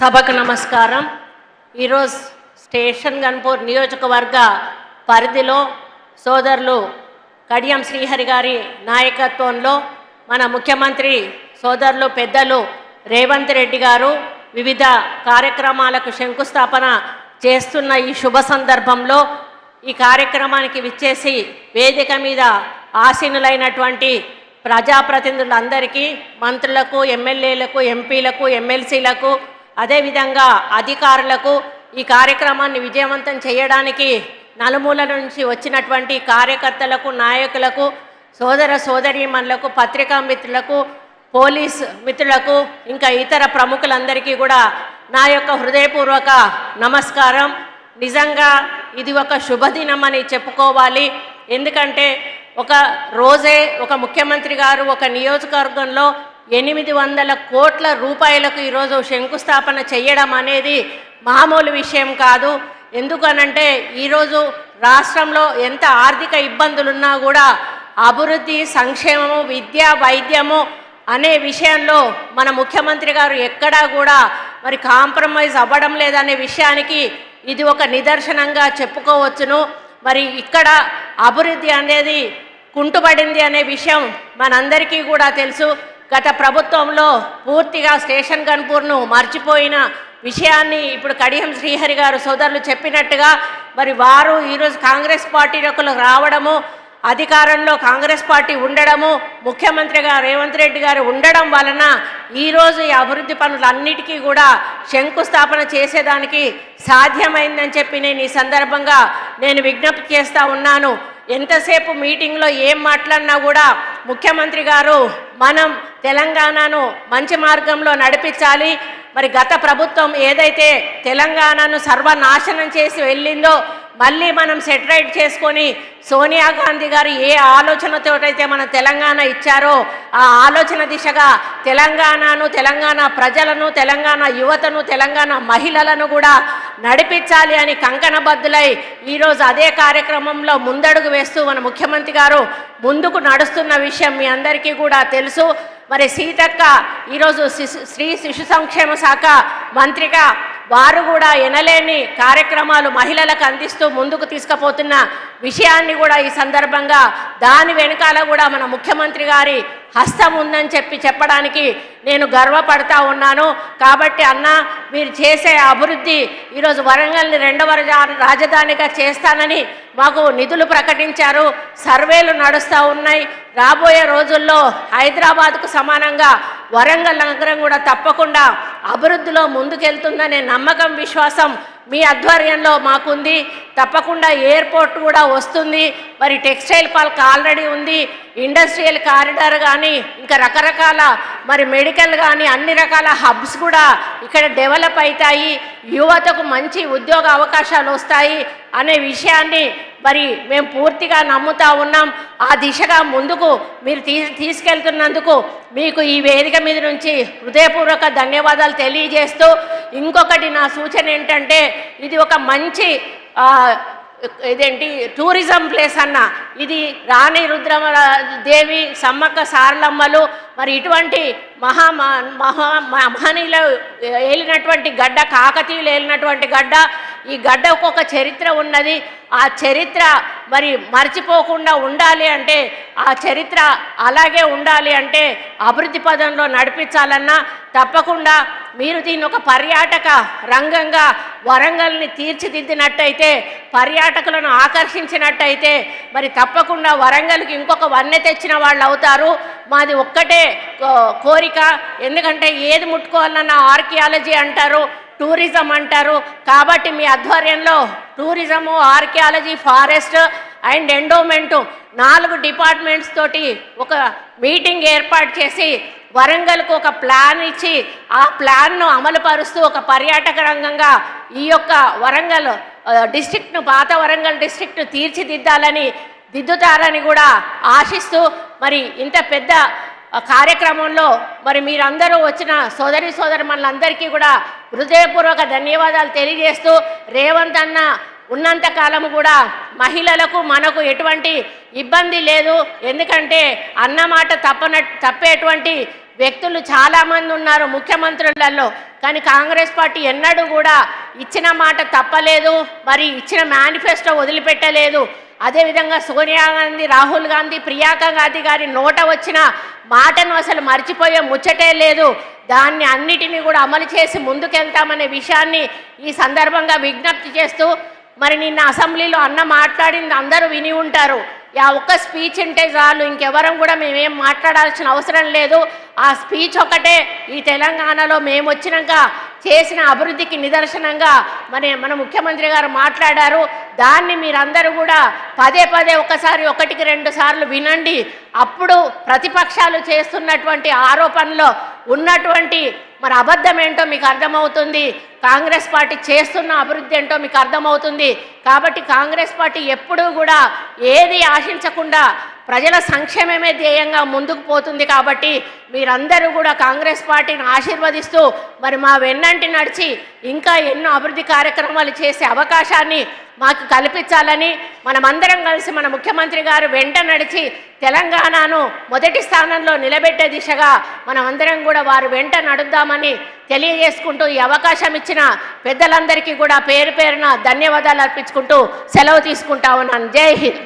సభకు నమస్కారం. ఈరోజు స్టేషన్ గన్పూర్ నియోజకవర్గ పరిధిలో సోదరులు కడియం శ్రీహరి గారి నాయకత్వంలో మన ముఖ్యమంత్రి సోదరులు పెద్దలు రేవంత్ రెడ్డి గారు వివిధ కార్యక్రమాలకు శంకుస్థాపన చేస్తున్న ఈ శుభ సందర్భంలో ఈ కార్యక్రమానికి విచ్చేసి వేదిక మీద ఆసీనులైనటువంటి ప్రజాప్రతినిధులందరికీ, మంత్రులకు, ఎమ్మెల్యేలకు, ఎంపీలకు, ఎమ్మెల్సీలకు, అదేవిధంగా అధికారులకు ఈ కార్యక్రమాన్ని విజయవంతం చేయడానికి నలుమూల నుంచి వచ్చినటువంటి కార్యకర్తలకు, నాయకులకు, సోదర సోదరీమణులకు, పత్రికా మిత్రులకు, పోలీస్ మిత్రులకు, ఇంకా ఇతర ప్రముఖులందరికీ కూడా నా యొక్క హృదయపూర్వక నమస్కారం. నిజంగా ఇది ఒక శుభదినం అని చెప్పుకోవాలి. ఎందుకంటే ఒక రోజే ఒక ముఖ్యమంత్రి గారు ఒక నియోజకవర్గంలో 800 కోట్ల రూపాయలకు ఈరోజు శంకుస్థాపన చేయడం అనేది మామూలు విషయం కాదు. ఎందుకనంటే ఈరోజు రాష్ట్రంలో ఎంత ఆర్థిక ఇబ్బందులున్నా కూడా అభివృద్ధి, సంక్షేమము, విద్య, వైద్యము అనే విషయంలో మన ముఖ్యమంత్రి గారు ఎక్కడా కూడా మరి కాంప్రమైజ్ అవ్వడం లేదనే విషయానికి ఇది ఒక నిదర్శనంగా చెప్పుకోవచ్చును. మరి ఇక్కడ అభివృద్ధి అనేది కుంటుపడింది అనే విషయం మనందరికీ కూడా తెలుసు. గత ప్రభుత్వంలో పూర్తిగా స్టేషన్ గన్పూర్ను మర్చిపోయిన విషయాన్ని ఇప్పుడు కడియం శ్రీహరి గారు సోదరులు చెప్పినట్టుగా మరి వారు ఈరోజు కాంగ్రెస్ పార్టీలోకి రావడము, అధికారంలో కాంగ్రెస్ పార్టీ ఉండడము, ముఖ్యమంత్రిగా రేవంత్ రెడ్డి గారు ఉండడం వలన ఈరోజు ఈ అభివృద్ధి పనులన్నిటికీ కూడా శంకుస్థాపన చేసేదానికి సాధ్యమైందని చెప్పి నేను ఈ సందర్భంగా విజ్ఞప్తి చేస్తూ ఉన్నాను. ఎంతసేపు మీటింగ్లో ఏం మాట్లాడినా కూడా ముఖ్యమంత్రి గారు మనం తెలంగాణను మంచి మార్గంలో నడిపించాలి, మరి గత ప్రభుత్వం ఏదైతే తెలంగాణను సర్వనాశనం చేసి వెళ్ళిందో మళ్ళీ మనం సెటరైట్ చేసుకొని సోనియా గాంధీ గారు ఏ ఆలోచనతోటైతే మన తెలంగాణ ఇచ్చారో ఆ ఆలోచన దిశగా తెలంగాణను, తెలంగాణ ప్రజలను, తెలంగాణ యువతను, తెలంగాణ మహిళలను కూడా నడిపించాలి అని కంకణబద్దులై ఈరోజు అదే కార్యక్రమంలో ముందడుగు వేస్తూ మన ముఖ్యమంత్రి గారు ముందుకు నడుస్తున్న విషయం మీ అందరికీ కూడా తెలుసు. మరి సీతక్క ఈరోజు స్త్రీ శిశు సంక్షేమ శాఖ మంత్రిగా వారు కూడా ఎనలేని కార్యక్రమాలు మహిళలకు అందిస్తూ ముందుకు తీసుకుపోతున్న విషయాన్ని కూడా ఈ సందర్భంగా దాని వెనకాల కూడా మన ముఖ్యమంత్రి గారి హస్తం ఉందని చెప్పడానికి నేను గర్వపడతా ఉన్నాను. కాబట్టి అన్న, మీరు చేసే అభివృద్ధి ఈరోజు వరంగల్ని 2వ రాజధానిగా చేస్తానని మాకు నిధులు ప్రకటించారు, సర్వేలు నడుస్తూ ఉన్నాయి. రాబోయే రోజుల్లో హైదరాబాద్కు సమానంగా వరంగల్ నగరం కూడా తప్పకుండా అభివృద్ధిలో ముందుకెళ్తుందనే నమ్మకం, విశ్వాసం మీ ఆధ్వర్యంలో మాకుంది. తప్పకుండా ఎయిర్పోర్ట్ కూడా వస్తుంది. మరి టెక్స్టైల్ పార్క్ ఆల్రెడీ ఉంది, ఇండస్ట్రియల్ కారిడార్ కానీ ఇంకా రకరకాల మరి మెడికల్ కానీ అన్ని రకాల హబ్స్ కూడా ఇక్కడ డెవలప్ అవుతాయి, యువతకు మంచి ఉద్యోగ అవకాశాలు వస్తాయి అనే విషయాన్ని మరి మేము పూర్తిగా నమ్ముతా ఉన్నాం. ఆ దిశగా ముందుకు మీరు తీసుకెళ్తున్నందుకు మీకు ఈ వేదిక మీద నుంచి హృదయపూర్వక ధన్యవాదాలు తెలియజేస్తూ, ఇంకొకటి నా సూచన ఏంటంటే ఇది ఒక మంచి ఇదేంటి టూరిజం ప్లేస్ అన్న. ఇది రాణి రుద్రమదేవి, సమ్మక్క సారలమ్మలు మరి ఇటువంటి మహనీయులు ఏలినటువంటి గడ్డ, కాకతీయులు ఏలినటువంటి గడ్డ. ఈ గడ్డకు ఒక చరిత్ర ఉన్నది. ఆ చరిత్ర మరి మర్చిపోకుండా ఉండాలి అంటే, ఆ చరిత్ర అలాగే ఉండాలి అంటే అభివృద్ధి పదంలో నడిపించాలన్నా తప్పకుండా మీరు దీన్ని ఒక పర్యాటక రంగంగా వరంగల్ని తీర్చిదిద్దినట్టయితే, పర్యాటకులను ఆకర్షించినట్టయితే మరి తప్పకుండా వరంగల్కి ఇంకొక వన్నె తెచ్చిన వాళ్ళు అవుతారు. మాది ఒక్కటే కోరిక. ఎందుకంటే ఏది ముట్టుకోవాలన్నా ఆర్కియాలజీ అంటారు, టూరిజం అంటారు. కాబట్టి మీ ఆధ్వర్యంలో tourism, archaeology, forest and endowment 4 departments తోటి ఒక మీటింగ్ ఏర్పాటు చేసి వరంగల్కు ఒక ప్లాన్ ఇచ్చి ఆ ప్లాన్ను అమలుపరుస్తూ ఒక పర్యాటక రంగంగా ఈ యొక్క వరంగల్ డిస్ట్రిక్ట్ను, పాత వరంగల్ డిస్ట్రిక్ట్ దిద్దుతారని కూడా ఆశిస్తూ మరి ఇంత పెద్ద కార్యక్రమంలో మరి మీరందరూ వచ్చిన సోదరీమణులందరికీ కూడా హృదయపూర్వక ధన్యవాదాలు తెలియజేస్తూ, రేవంత్ అన్న ఉన్నంతకాలం కూడా మహిళలకు మనకు ఎటువంటి ఇబ్బంది లేదు. ఎందుకంటే అన్నమాట తప్పేటువంటి వ్యక్తులు చాలామంది ఉన్నారు ముఖ్యమంత్రులలో. కానీ కాంగ్రెస్ పార్టీ ఎన్నడూ కూడా ఇచ్చిన మాట తప్పలేదు, మరి ఇచ్చిన మేనిఫెస్టో వదిలిపెట్టలేదు. అదేవిధంగా సోనియా గాంధీ, రాహుల్ గాంధీ, ప్రియాంక గాంధీ గారి నోట వచ్చిన మాటను అసలు మర్చిపోయే ముచ్చటే లేదు. దాన్ని అన్నిటినీ కూడా అమలు చేసి ముందుకెళ్తామనే విషయాన్ని ఈ సందర్భంగా విజ్ఞప్తి చేస్తూ, మరి నిన్న అసెంబ్లీలో అన్న మాట్లాడింది అందరూ విని ఉంటారు. ఆ ఒక్క స్పీచ్ ఉంటే చాలు, ఇంకెవరం కూడా మేమేం మాట్లాడాల్సిన అవసరం లేదు. ఆ స్పీచ్ ఒకటే ఈ తెలంగాణలో మేము వచ్చినాక చేసిన అభివృద్ధికి నిదర్శనంగా మన ముఖ్యమంత్రి గారు మాట్లాడారు. దాన్ని మీరందరూ కూడా పదే పదే ఒకసారి, ఒకటికి 2 సార్లు వినండి. అప్పుడు ప్రతిపక్షాలు చేస్తున్నటువంటి ఆరోపణలో ఉన్నటువంటి మరి అబద్ధం ఏంటో మీకు అర్థమవుతుంది. కాంగ్రెస్ పార్టీ చేస్తున్న అభివృద్ధి ఏంటో మీకు అర్థమవుతుంది. కాబట్టి కాంగ్రెస్ పార్టీ ఎప్పుడూ కూడా ఏది ఆశించకుండా ప్రజల సంక్షేమమే ధ్యేయంగా ముందుకు పోతుంది. కాబట్టి మీరందరూ కూడా కాంగ్రెస్ పార్టీని ఆశీర్వదిస్తూ మరి మా వెన్నంటి నడిచి ఇంకా ఎన్నో అభివృద్ధి కార్యక్రమాలు చేసే అవకాశాన్ని మాకు కల్పించాలని, మనమందరం కలిసి మన ముఖ్యమంత్రి గారు వెంట నడిచి తెలంగాణను మొదటి స్థానంలో నిలబెట్టే దిశగా మనమందరం కూడా వారు వెంట నడుద్దామని తెలియజేసుకుంటూ, ఈ అవకాశం ఇచ్చిన పెద్దలందరికీ కూడా పేరు పేరున ధన్యవాదాలు అర్పించుకుంటూ సెలవు తీసుకుంటా ఉన్నాను. జై హింద్.